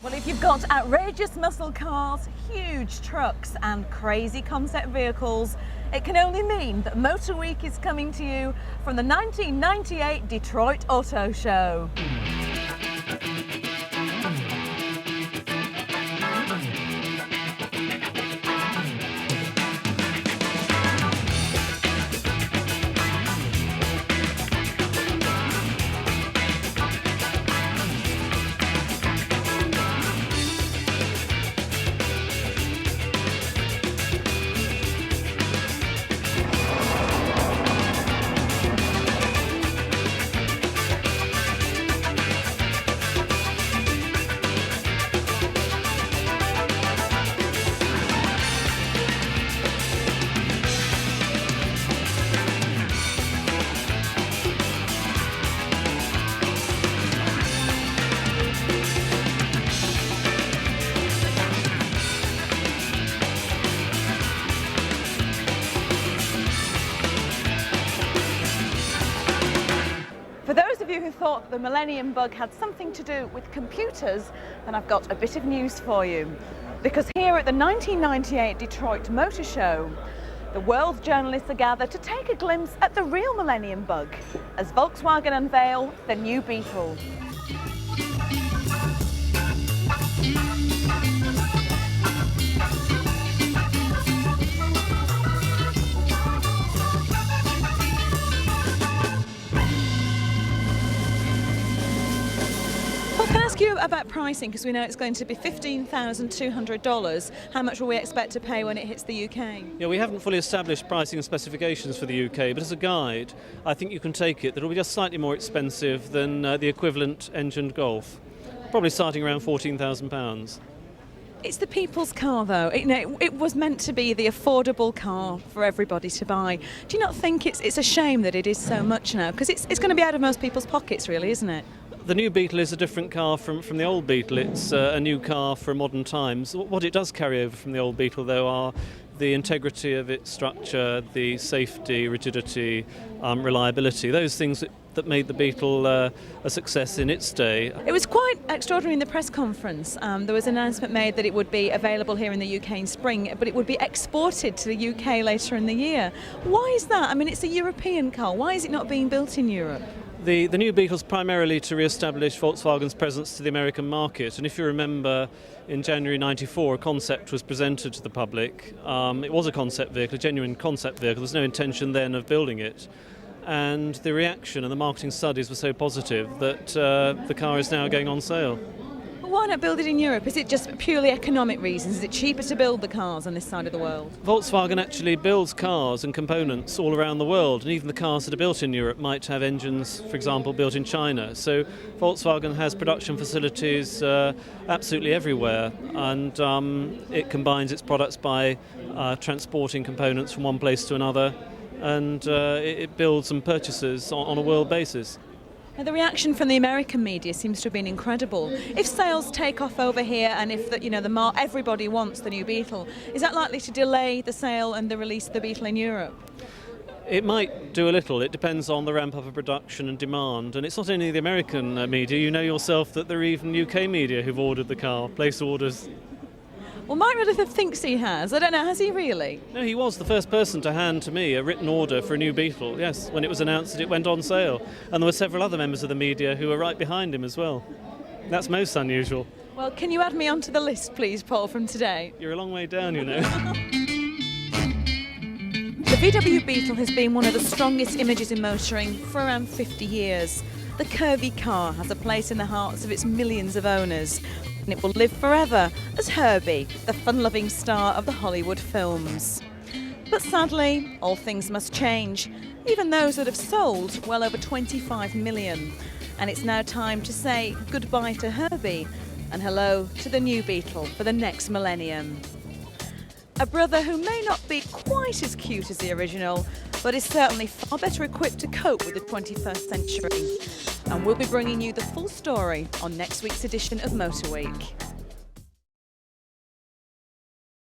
Well, if you've got outrageous muscle cars, huge trucks and crazy concept vehicles, it can only mean that Motor Week is coming to you from the 1998 Detroit Auto Show. For those of you who thought the Millennium Bug had something to do with computers, then I've got a bit of news for you. Because here at the 1998 Detroit Motor Show, the world's journalists are gathered to take a glimpse at the real Millennium Bug as Volkswagen unveil the new Beetle. Can I ask you about pricing, because we know it's going to be $15,200. How much will we expect to pay when it hits the UK? Yeah, we haven't fully established pricing and specifications for the UK, but as a guide, I think you can take it that it'll be just slightly more expensive than the equivalent engined Golf, probably starting around £14,000. It's the people's car, though. It was meant to be the affordable car for everybody to buy. Do you not think it's a shame that it is so much now? Because it's going to be out of most people's pockets, really, isn't it? The new Beetle is a different car from the old Beetle. It's a new car for modern times. What it does carry over from the old Beetle, though, are the integrity of its structure, the safety, rigidity, reliability, those things that made the Beetle a success in its day. It was quite extraordinary in the press conference. There was an announcement made that it would be available here in the UK in spring, but it would be exported to the UK later in the year. Why is that? I mean, it's a European car. Why is it not being built in Europe? The new Beetle is primarily to re-establish Volkswagen's presence to the American market, and if you remember, in January '94 a concept was presented to the public. It was a concept vehicle, a genuine concept vehicle. There was no intention then of building it, and the reaction and the marketing studies were so positive that the car is now going on sale. Why not build it in Europe? Is it just purely economic reasons? Is it cheaper to build the cars on this side of the world? Volkswagen actually builds cars and components all around the world, and even the cars that are built in Europe might have engines, for example, built in China. So Volkswagen has production facilities absolutely everywhere, and it combines its products by transporting components from one place to another, and it builds and purchases on a world basis. Now, the reaction from the American media seems to have been incredible. If sales take off over here, and if everybody wants the new Beetle, is that likely to delay the sale and the release of the Beetle in Europe? It might do a little. It depends on the ramp up of production and demand. And it's not only the American media. You know yourself that there are even UK media who've ordered the car, placed orders. Well, my relative thinks he has. I don't know, has he really? No, he was the first person to hand to me a written order for a new Beetle, yes, when it was announced that it went on sale. And there were several other members of the media who were right behind him as well. That's most unusual. Well, can you add me onto the list, please, Paul, from today? You're a long way down, you know. The VW Beetle has been one of the strongest images in motoring for around 50 years. The curvy car has a place in the hearts of its millions of owners, and it will live forever as Herbie, the fun-loving star of the Hollywood films. But sadly, all things must change, even those that have sold well over 25 million. And it's now time to say goodbye to Herbie and hello to the new Beetle for the next millennium. A brother who may not be quite as cute as the original, but is certainly far better equipped to cope with the 21st century. And we'll be bringing you the full story on next week's edition of Motor Week.